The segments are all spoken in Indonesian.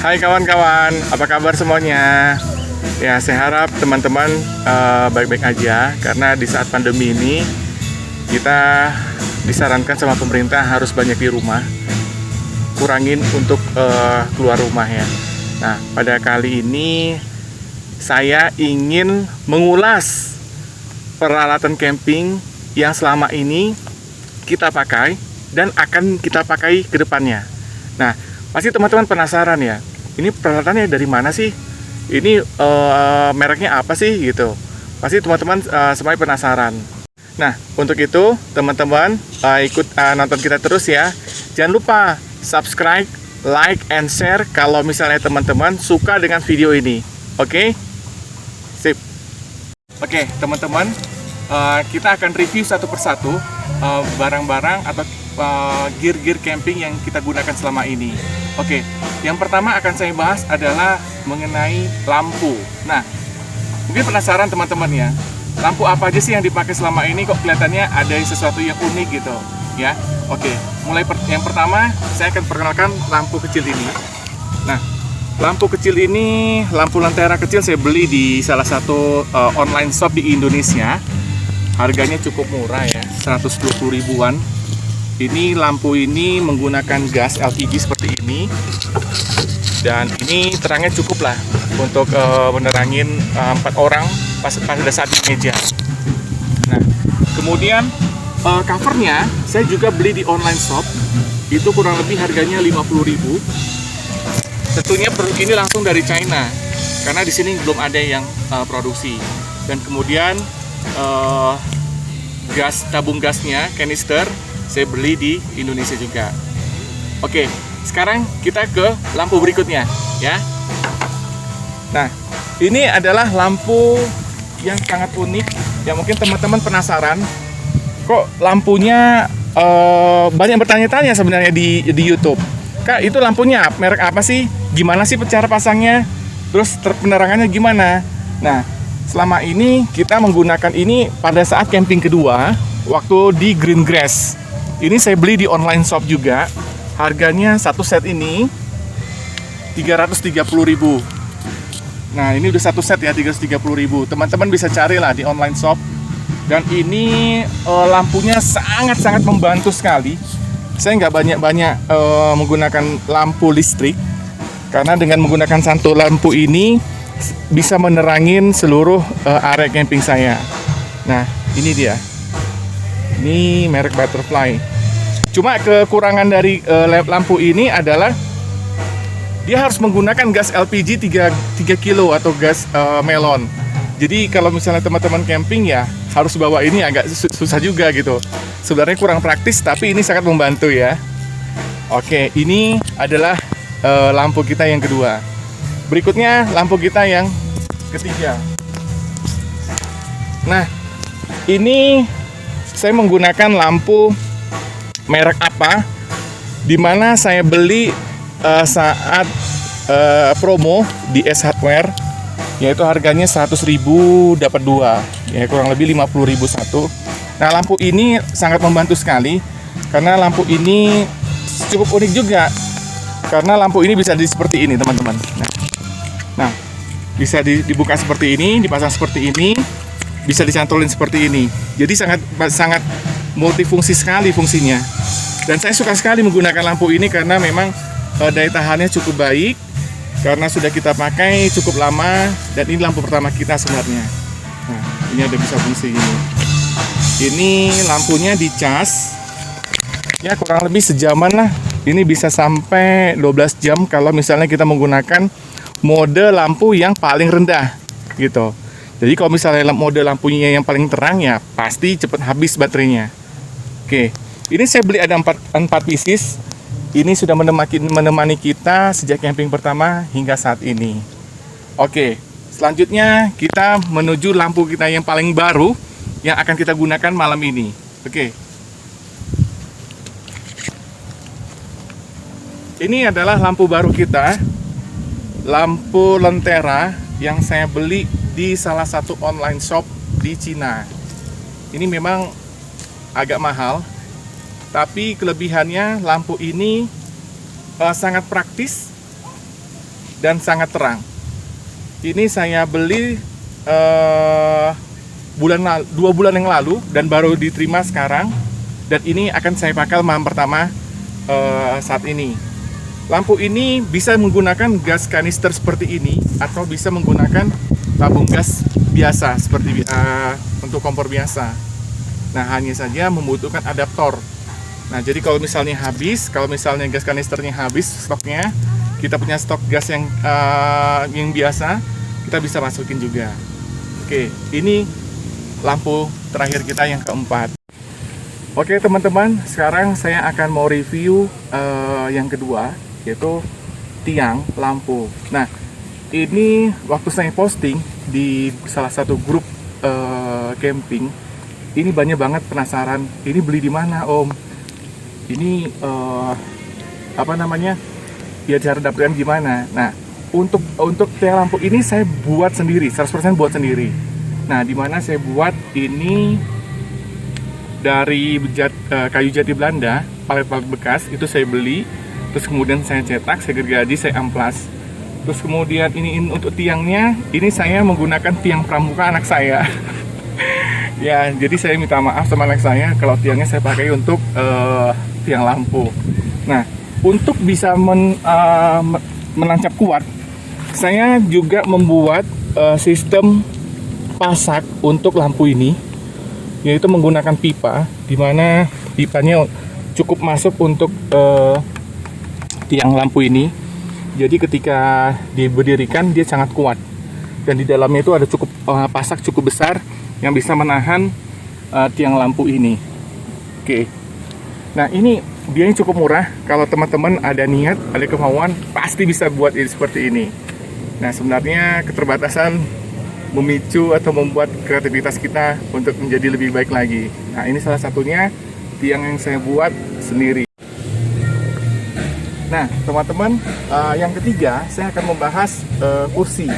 Hai kawan-kawan, apa kabar semuanya? Ya, saya harap teman-teman baik-baik aja, karena di saat pandemi ini kita disarankan sama pemerintah harus banyak di rumah, kurangin untuk keluar rumah ya. Nah, pada kali ini saya ingin mengulas peralatan camping yang selama ini kita pakai dan akan kita pakai ke depannya. Nah, pasti teman-teman penasaran ya, ini peralatannya dari mana sih? Ini mereknya apa sih gitu? Pasti teman-teman semuanya penasaran. Nah, untuk itu teman-teman ikut nonton kita terus ya. Jangan lupa subscribe, like, and share kalau misalnya teman-teman suka dengan video ini. Oke? Sip. Oke, teman-teman, kita akan review satu persatu barang-barang atau gear-gear camping yang kita gunakan selama ini. Oke, yang pertama akan saya bahas adalah mengenai lampu. Nah, mungkin penasaran teman-teman ya, lampu apa aja sih yang dipakai selama ini, kok kelihatannya ada sesuatu yang unik gitu ya. Oke, yang pertama saya akan perkenalkan lampu kecil ini. Nah, lampu kecil ini, lampu lentera kecil saya beli di salah satu online shop di Indonesia. Harganya cukup murah ya, 120 ribuan. Ini lampu ini menggunakan gas LPG seperti ini, dan ini terangnya cukup lah untuk menerangin 4 orang pada saat di meja. Nah, kemudian covernya saya juga beli di online shop, itu kurang lebih harganya 50.000. Tentunya produk ini langsung dari China, karena di sini belum ada yang produksi. Dan kemudian tabung gasnya, kanister, saya beli di Indonesia juga. Oke, sekarang kita ke lampu berikutnya ya. Nah, ini adalah lampu yang sangat unik, yang mungkin teman-teman penasaran, kok lampunya banyak bertanya-tanya sebenarnya di YouTube. Kak, itu lampunya merek apa sih? Gimana sih cara pasangnya? Terus penerangannya gimana? Nah, selama ini kita menggunakan ini pada saat camping kedua, waktu di Green Grass. Ini saya beli di online shop juga. Harganya satu set ini 330.000. Nah, ini udah satu set ya, 330.000. Teman-teman bisa carilah di online shop. Dan ini lampunya sangat-sangat membantu sekali. Saya nggak banyak-banyak menggunakan lampu listrik, karena dengan menggunakan satu lampu ini bisa menerangin seluruh area camping saya. Nah, ini dia. Ini merek Butterfly. Cuma kekurangan dari lampu ini adalah dia harus menggunakan gas LPG 3 kilo atau gas melon. Jadi kalau misalnya teman-teman camping ya harus bawa ini, agak susah juga gitu. Sebenarnya kurang praktis, tapi ini sangat membantu ya. Oke, ini adalah lampu kita yang kedua. Berikutnya lampu kita yang ketiga. Nah, ini saya menggunakan lampu merek apa, dimana saya beli saat promo di S Hardware, yaitu harganya 100.000 dapat 2 ya, kurang lebih 50.000 satu. Nah, lampu ini sangat membantu sekali, karena lampu ini cukup unik juga, karena lampu ini bisa seperti ini teman-teman. Nah, bisa dibuka seperti ini, dipasang seperti ini, bisa dicantolin seperti ini. Jadi sangat multifungsi sekali fungsinya. Dan saya suka sekali menggunakan lampu ini karena memang daya tahannya cukup baik, karena sudah kita pakai cukup lama, dan ini lampu pertama kita sebenarnya. Nah, ini ada bisa fungsi ini. Ini lampunya dicas ya kurang lebih sejaman lah. Ini bisa sampai 12 jam kalau misalnya kita menggunakan mode lampu yang paling rendah gitu. Jadi kalau misalnya mode lampunya yang paling terang ya pasti cepat habis baterainya. Oke, ini saya beli ada 4 pieces. Ini sudah menemani kita sejak camping pertama hingga saat ini. Oke, selanjutnya kita menuju lampu kita yang paling baru yang akan kita gunakan malam ini. Oke. Ini adalah lampu baru kita, lampu lentera yang saya beli di salah satu online shop di Cina. Ini memang agak mahal, tapi kelebihannya lampu ini sangat praktis dan sangat terang. Ini saya beli 2 bulan yang lalu dan baru diterima sekarang, dan ini akan saya pakai malam pertama saat ini. Lampu ini bisa menggunakan gas kanister seperti ini atau bisa menggunakan tabung gas biasa seperti untuk kompor biasa. Nah, hanya saja membutuhkan adaptor. Nah, jadi kalau misalnya gas kanisternya habis stoknya, kita punya stok gas yang biasa, kita bisa masukin juga. Oke, ini lampu terakhir kita yang keempat. Oke teman-teman, sekarang saya akan mau review yang kedua, yaitu tiang lampu. Nah, ini waktu saya posting di salah satu grup camping, ini banyak banget penasaran, ini beli di mana Om? Ini ya cara dapatkan gimana? Nah, untuk tiang lampu ini saya buat sendiri, 100% buat sendiri. Nah, dimana saya buat ini dari kayu jati Belanda, palet-palet bekas itu saya beli, terus kemudian saya cetak, saya gergaji, saya amplas. Terus kemudian ini untuk tiangnya, ini saya menggunakan tiang pramuka anak saya. Ya, jadi saya minta maaf sama anak saya kalau tiangnya saya pakai untuk tiang lampu. Nah, untuk bisa menancap kuat, saya juga membuat sistem pasak untuk lampu ini, yaitu menggunakan pipa, di mana pipanya cukup masuk untuk tiang lampu ini. Jadi ketika diberdirikan dia sangat kuat, dan di dalamnya itu ada pasak cukup besar yang bisa menahan tiang lampu ini. Oke. Nah, ini biayanya cukup murah. Kalau teman-teman ada niat, ada kemauan, pasti bisa buat ini seperti ini. Nah, sebenarnya keterbatasan memicu atau membuat kreativitas kita untuk menjadi lebih baik lagi. Nah, ini salah satunya tiang yang saya buat sendiri. Nah, teman-teman, yang ketiga saya akan membahas kursi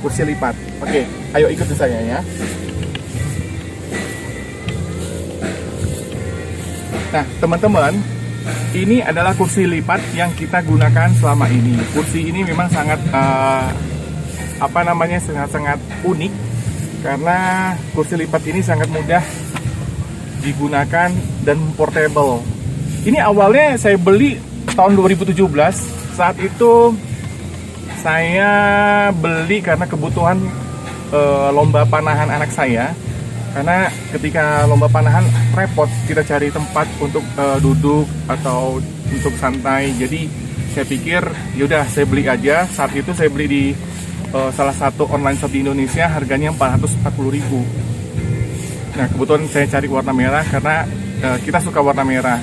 lipat. Oke, ayo ikuti saya ya. Nah, teman-teman, ini adalah kursi lipat yang kita gunakan selama ini. Kursi ini memang sangat sangat unik, karena kursi lipat ini sangat mudah digunakan dan portable. Ini awalnya saya beli tahun 2017. Saat itu saya beli karena kebutuhan lomba panahan anak saya. Karena ketika lomba panahan repot kita cari tempat untuk duduk atau untuk santai. Jadi saya pikir yaudah saya beli aja. Saat itu saya beli di salah satu online shop di Indonesia, harganya 440.000. Nah, kebetulan saya cari warna merah karena kita suka warna merah.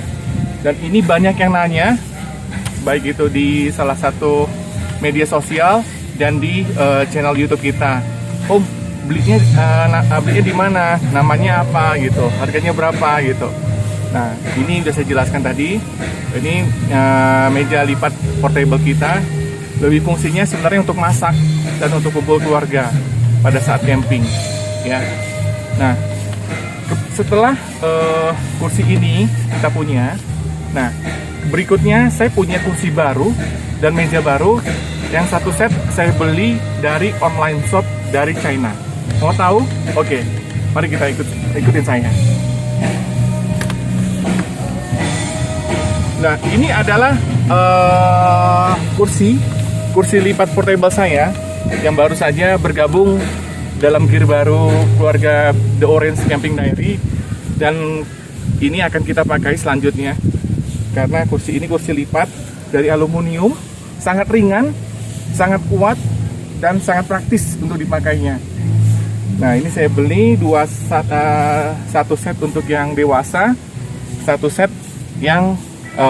Dan ini banyak yang nanya, baik itu di salah satu media sosial dan di channel YouTube kita. Om, belinya di mana? Namanya apa gitu? Harganya berapa gitu? Nah, ini udah saya jelaskan tadi. Ini meja lipat portable kita. Lebih fungsinya sebenarnya untuk masak dan untuk kumpul keluarga pada saat camping, ya. Nah, setelah kursi ini kita punya, nah berikutnya saya punya kursi baru dan meja baru yang satu set saya beli dari online shop dari China. Mau tahu? Oke, mari kita ikutin saya. Nah, ini adalah kursi lipat portable saya yang baru saja bergabung dalam gear baru keluarga The Orange Camping Diary, dan ini akan kita pakai selanjutnya karena kursi ini kursi lipat dari aluminium, sangat ringan, sangat kuat, dan sangat praktis untuk dipakainya. Nah, ini saya beli satu set untuk yang dewasa, satu set yang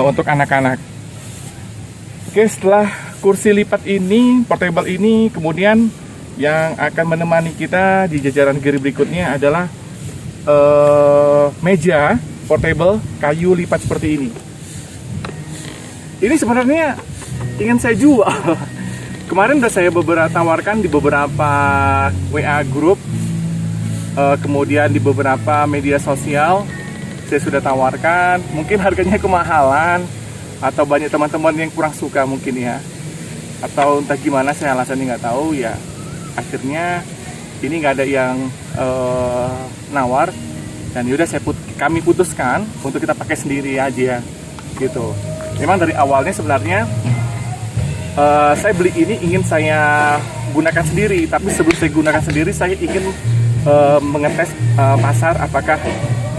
untuk anak-anak. Oke, setelah kursi lipat ini, portable ini, kemudian yang akan menemani kita di jajaran gear berikutnya adalah meja portable kayu lipat seperti ini. Ini sebenarnya ingin saya jual. Kemarin udah saya tawarkan di beberapa WA group, kemudian di beberapa media sosial. Saya sudah tawarkan, mungkin harganya kemahalan atau banyak teman-teman yang kurang suka mungkin ya. atau entah gimana, saya alasannya nggak tahu ya. Akhirnya ini nggak ada yang nawar, dan yaudah kami putuskan untuk kita pakai sendiri aja gitu. Memang dari awalnya sebenarnya saya beli ini ingin saya gunakan sendiri, tapi sebelum saya gunakan sendiri saya ingin mengetes pasar apakah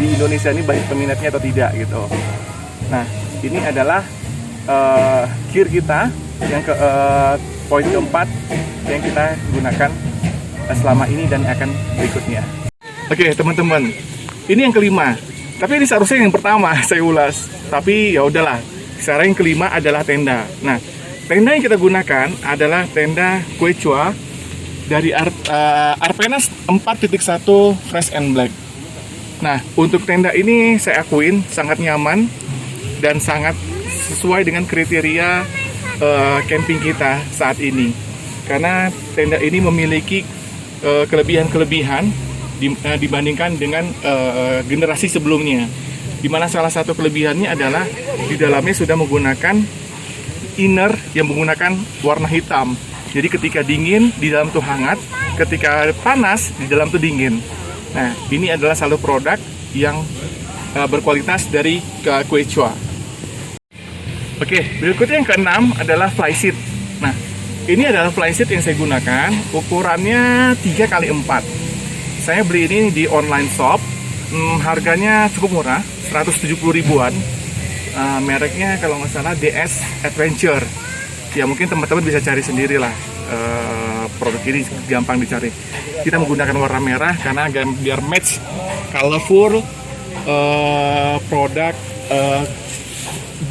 di Indonesia ini banyak peminatnya atau tidak gitu. Nah, ini adalah gear kita yang poin keempat yang kita gunakan selama ini dan akan berikutnya. Oke teman-teman, ini yang kelima. Tapi ini seharusnya yang pertama saya ulas. Tapi ya udahlah. Sekarang yang kelima adalah tenda. Nah, tenda yang kita gunakan adalah tenda Quechua dari Arpenas 4.1 Fresh and Black. Nah, untuk tenda ini saya akuin sangat nyaman dan sangat sesuai dengan kriteria camping kita saat ini. Karena tenda ini memiliki kelebihan-kelebihan dibandingkan dengan generasi sebelumnya. Di mana salah satu kelebihannya adalah di dalamnya sudah menggunakan inner yang menggunakan warna hitam. Jadi ketika dingin di dalam tuh hangat, ketika panas di dalam tuh dingin. Nah, ini adalah salah satu produk yang berkualitas dari Quechua. Oke, berikutnya yang keenam adalah flyseat. Nah, ini adalah flyseat yang saya gunakan, ukurannya 3x4. Saya beli ini di online shop, harganya cukup murah, 170 ribuan. Mereknya kalau nggak salah DS Adventure. Ya mungkin teman-teman bisa cari sendiri lah, produk ini gampang dicari. Kita menggunakan warna merah karena biar match colorful produk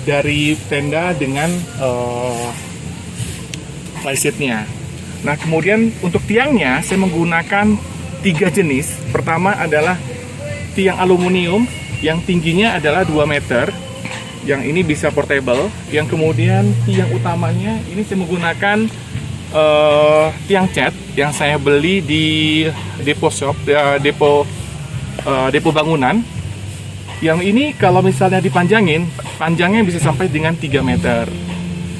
dari tenda dengan flyseatnya. Nah, kemudian untuk tiangnya saya menggunakan 3 jenis. Pertama adalah tiang aluminium yang tingginya adalah 2 meter. Yang ini bisa portable. Yang kemudian tiang utamanya ini saya menggunakan tiang cat yang saya beli di depo shop, depo bangunan. Yang ini kalau misalnya dipanjangin, panjangnya bisa sampai dengan 3 meter.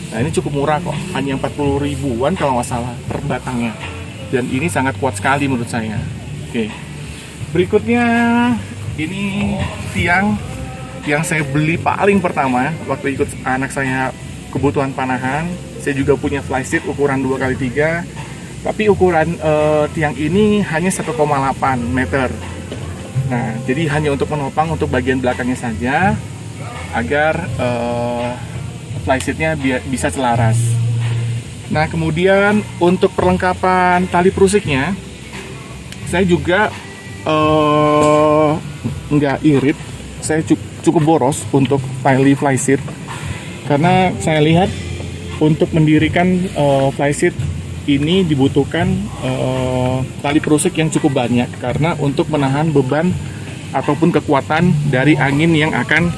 Nah, ini cukup murah kok, hanya 40 ribuan kalau nggak salah per batangnya. Dan ini sangat kuat sekali menurut saya. Oke. Berikutnya ini tiang yang saya beli paling pertama waktu ikut anak saya kebutuhan panahan. Saya juga punya flyseat ukuran 2x3, tapi ukuran tiang ini hanya 1,8 meter. Nah, jadi hanya untuk menopang untuk bagian belakangnya saja agar flyseatnya bisa selaras. Nah, kemudian untuk perlengkapan tali perusiknya saya juga nggak irit, saya cukup boros untuk tali flyseat karena saya lihat untuk mendirikan flyseat ini dibutuhkan tali perusik yang cukup banyak karena untuk menahan beban ataupun kekuatan dari angin yang akan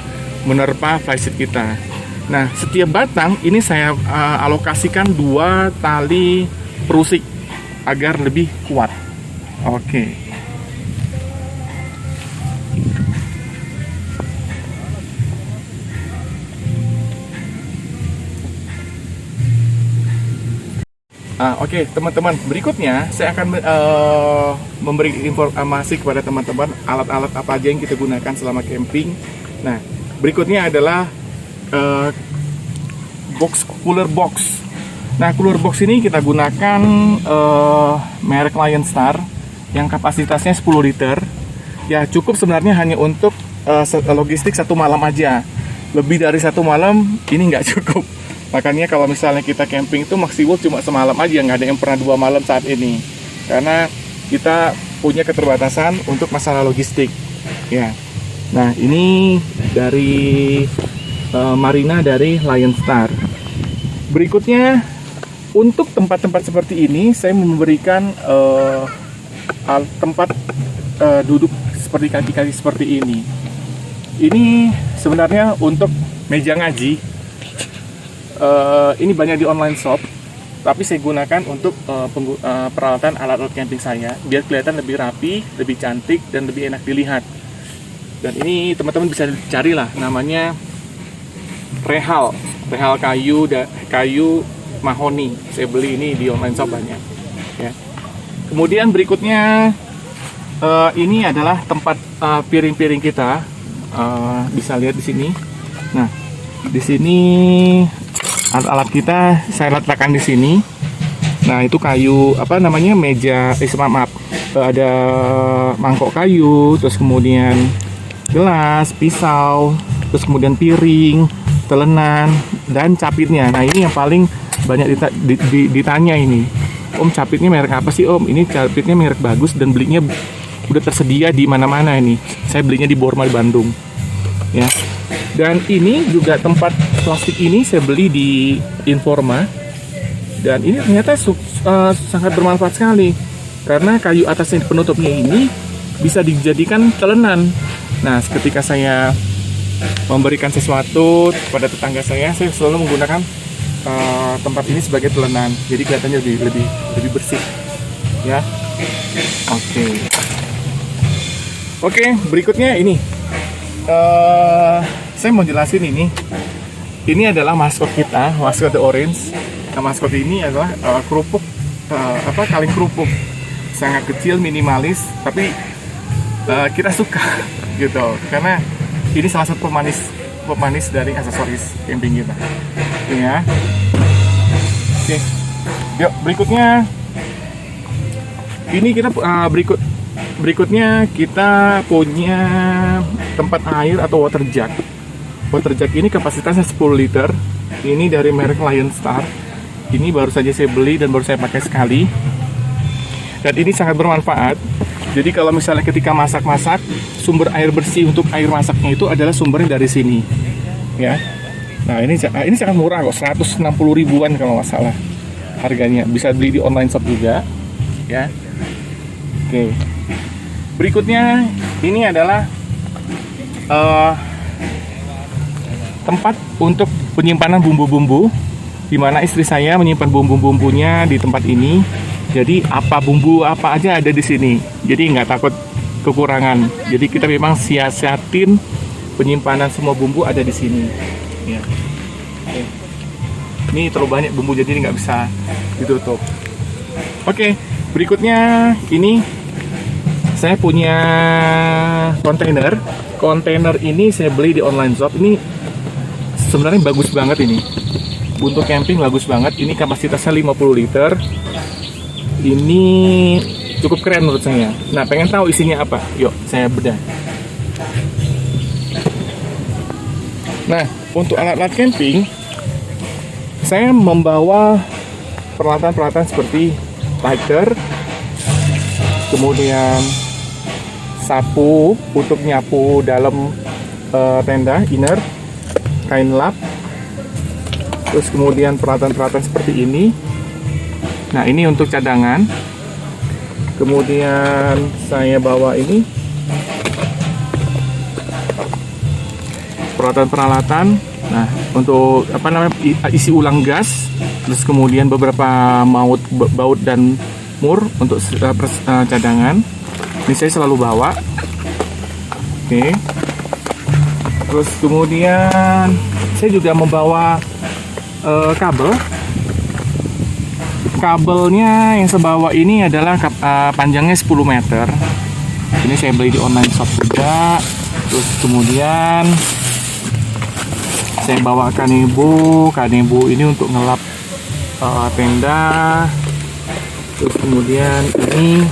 menerpa flyseat kita. Nah, setiap batang ini saya alokasikan 2 tali perusik agar lebih kuat. Oke. Oke, teman-teman, berikutnya saya akan memberi informasi kepada teman-teman alat-alat apa aja yang kita gunakan selama camping. Nah, berikutnya adalah cooler box. Nah, cooler box ini kita gunakan merek Lion Star yang kapasitasnya 10 liter. Ya, cukup sebenarnya hanya untuk logistik 1 malam aja. Lebih dari 1 malam ini nggak cukup. Makanya kalau misalnya kita camping itu maksimal cuma semalam aja, nggak ada yang pernah 2 malam saat ini. Karena kita punya keterbatasan untuk masalah logistik. Ya. Nah, ini dari Marina dari Lion Star. Berikutnya, untuk tempat-tempat seperti ini, saya memberikan tempat duduk seperti kaki-kaki seperti ini. Ini sebenarnya untuk meja ngaji. Ini banyak di online shop, tapi saya gunakan untuk peralatan alat-alat camping saya biar kelihatan lebih rapi, lebih cantik, dan lebih enak dilihat. Dan ini teman-teman bisa carilah namanya rehal kayu mahoni. Saya beli ini di online shop banyak. Ya. Kemudian berikutnya ini adalah tempat piring-piring kita. Bisa lihat di sini. Nah, di sini alat-alat kita saya letakkan di sini. Nah, itu kayu apa namanya meja, maaf, ada mangkok kayu, terus kemudian gelas, pisau, terus kemudian piring, telenan, dan capitnya. Nah, ini yang paling banyak ditanya ini. Om, capitnya merek apa sih Om? Ini capitnya merek bagus dan belinya udah tersedia di mana-mana ini. Saya belinya di Borma di Bandung. Ya. Dan ini juga tempat plastik ini saya beli di Informa. Dan ini ternyata sangat bermanfaat sekali. Karena kayu atasnya penutupnya ini bisa dijadikan telenan. Nah, ketika saya memberikan sesuatu kepada tetangga saya selalu menggunakan tempat ini sebagai telenan. Jadi kelihatannya lebih bersih. Ya. Oke, berikutnya ini. Saya mau jelasin ini. Ini adalah maskot kita, maskot The Orange. Nah, maskot ini adalah kerupuk, kaleng kerupuk. Sangat kecil, minimalis, tapi kita suka gitu. Karena ini salah satu pemanis dari aksesoris camping kita. Ya. Oke. Yuk, berikutnya ini kita berikutnya kita punya tempat air atau water jug. Water jug ini kapasitasnya 10 liter. Ini dari merek Lion Star. Ini baru saja saya beli dan baru saya pakai sekali. Dan ini sangat bermanfaat. Jadi kalau misalnya ketika masak-masak, sumber air bersih untuk air masaknya itu adalah sumbernya dari sini. Ya. Nah, ini sangat murah kok, 160 ribuan kalau nggak salah harganya. Bisa beli di online shop juga. Ya. Oke. Berikutnya ini adalah tempat untuk penyimpanan bumbu-bumbu, di mana istri saya menyimpan bumbu-bumbunya di tempat ini. Jadi bumbu apa aja ada di sini. Jadi nggak takut kekurangan. Jadi kita memang siasatin penyimpanan semua bumbu ada di sini. Ya. Oke. Ini terlalu banyak bumbu jadi nggak bisa ditutup. Oke, berikutnya ini saya punya kontainer. Kontainer ini saya beli di online shop. Ini sebenarnya bagus banget ini. Untuk camping bagus banget. Ini kapasitasnya 50 liter. Ini cukup keren menurut saya. Nah, pengen tahu isinya apa? Yuk, saya bedah. Nah, untuk alat-alat camping, saya membawa peralatan-peralatan seperti lighter, kemudian sapu untuk nyapu dalam tenda inner, kain lap, terus kemudian peralatan-peralatan seperti ini. Nah, ini untuk cadangan. Kemudian saya bawa ini peralatan-peralatan. Nah, untuk isi ulang gas, terus kemudian beberapa baut dan mur untuk cadangan. Ini saya selalu bawa. Oke. Terus kemudian saya juga membawa kabel. Kabelnya yang saya bawa ini adalah panjangnya 10 meter. Ini saya beli di online shop juga. Terus kemudian saya bawa kanebo ini untuk ngelap tenda. Terus kemudian ini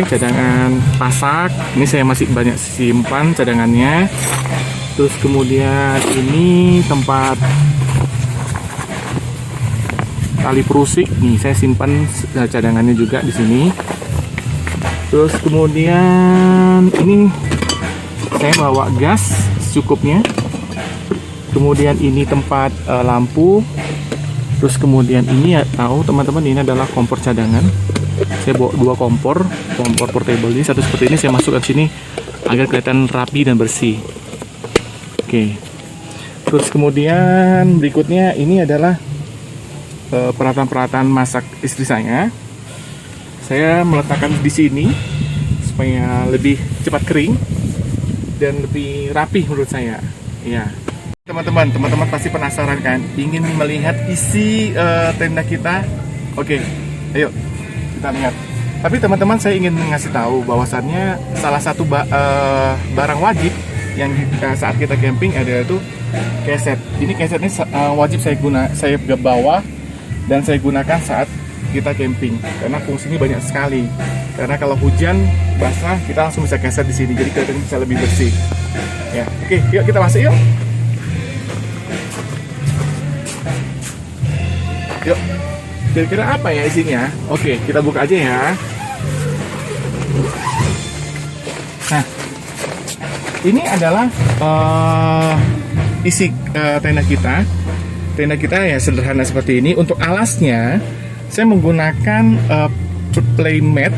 cadangan pasak. Ini saya masih banyak simpan cadangannya. Terus kemudian ini tempat tali perusik. Nih, saya simpan cadangannya juga di sini. Terus kemudian ini saya bawa gas secukupnya. Kemudian ini tempat lampu. Terus kemudian ini tahu teman-teman, ini adalah kompor cadangan. Saya bawa 2 kompor portable ini. Satu seperti ini saya masukkan sini agar kelihatan rapi dan bersih. Oke. Terus kemudian berikutnya ini adalah peralatan-peralatan masak istri saya. Saya meletakkan di sini supaya lebih cepat kering dan lebih rapi menurut saya. Ya. teman-teman pasti penasaran kan, ingin melihat isi tenda kita. Oke, ayo kita lihat. Tapi teman-teman, saya ingin ngasih tahu bahwasannya salah satu barang wajib yang saat kita camping adalah itu keset. Ini keset ini wajib saya bawa dan saya gunakan saat kita camping karena fungsinya banyak sekali. Karena kalau hujan basah kita langsung bisa keset di sini, jadi kelihatan bisa lebih bersih. Ya, oke, yuk kita masuk yuk. Yuk, kira-kira apa ya isinya? Oke, kita buka aja ya. Nah, ini adalah isi tenda kita. Tenda kita ya sederhana seperti ini. Untuk alasnya, saya menggunakan plain mat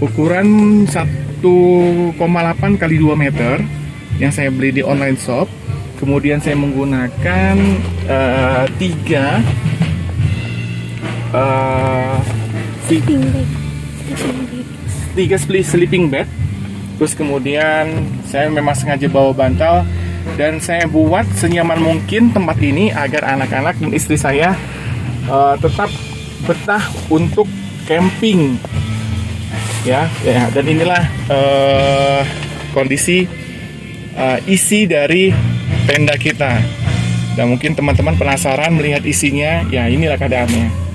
ukuran 1,8 kali 2 meter yang saya beli di online shop. Kemudian saya menggunakan 3 sleeping bed. Terus kemudian saya memang sengaja bawa bantal dan saya buat senyaman mungkin tempat ini agar anak-anak dan istri saya tetap betah untuk camping. Ya, dan inilah kondisi isi dari tenda kita. Dan mungkin teman-teman penasaran melihat isinya. Ya, inilah keadaannya.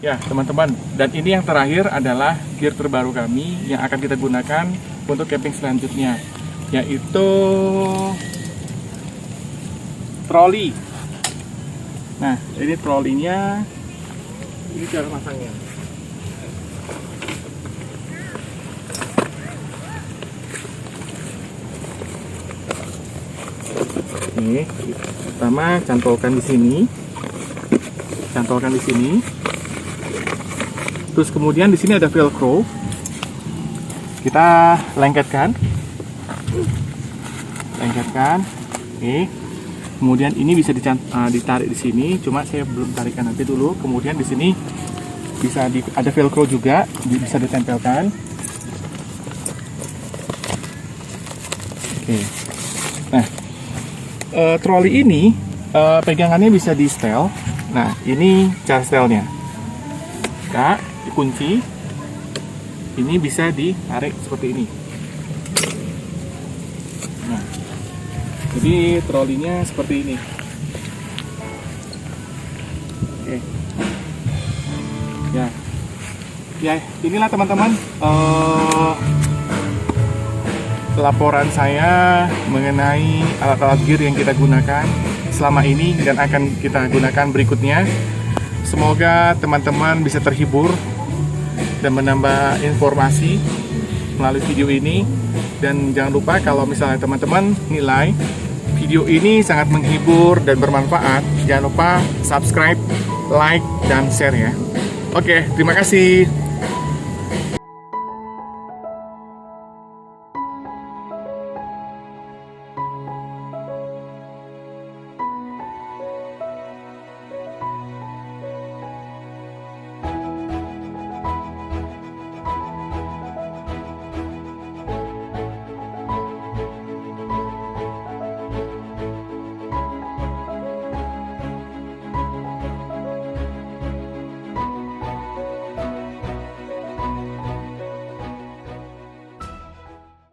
Ya, teman-teman, dan ini yang terakhir adalah gear terbaru kami yang akan kita gunakan untuk camping selanjutnya, yaitu troli. Nah, ini trolinya. Ini cara masangnya. Nih, pertama cantolkan di sini. Terus kemudian di sini ada velcro. Kita lengketkan. Oke. Kemudian ini bisa ditarik di sini, cuma saya belum tarikan, nanti dulu. Kemudian di sini bisa ada velcro juga, bisa ditempelkan. Oke. Nah, troli ini pegangannya bisa di setel. Nah, ini cara setelnya. Nah, dikunci. Ini bisa ditarik seperti ini. Nah, jadi trolinya seperti ini. Oke. Ya, inilah teman-teman laporan saya mengenai alat-alat gear yang kita gunakan selama ini dan akan kita gunakan berikutnya. Semoga teman-teman bisa terhibur dan menambah informasi melalui video ini. Dan jangan lupa kalau misalnya teman-teman nilai video ini sangat menghibur dan bermanfaat, jangan lupa subscribe, like, dan share ya. Oke, terima kasih.